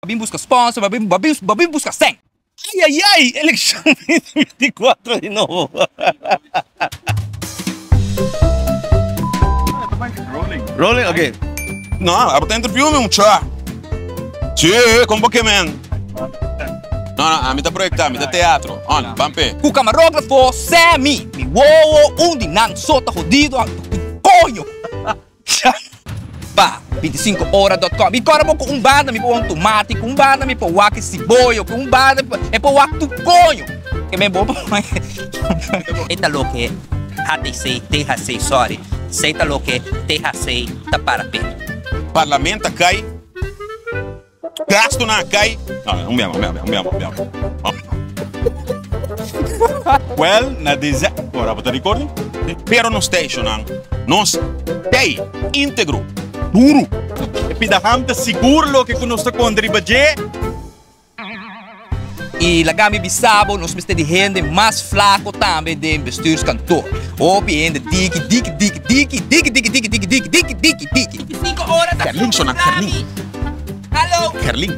Babim busca sponsor, babim busca 100. Ai, eleição 2024 de novo. Rolling, ok. No, aparte interview me mucho. Sí, como que man. No, a mí está proyectado, a mí está teatro. On, pampe. O camarógrafo Sammy, mi wowo, nang sota jodido, coño. Pá, 25horas.com. Me cora com banda, me põe tomate, com banda, me põe waki cibolho, com banda, me põe waki tu coño. Que me bom. Eita lo que HTC, THC, sorry. Seita lo que THC tá para pé. Parlamento cai. Gasto na cai. No, umbiamo. Well, na dizer. Ora, você recorda? Pero no station, nós tem íntegro, duro. E pidaham seguro que conosco com Andribaje. E lagami bisabo, nós me de gente mais flaco também de bestuurskantoor. Opi ainda diki. 25 horas. Kerling, sona Kerling. Hallo. Kerling.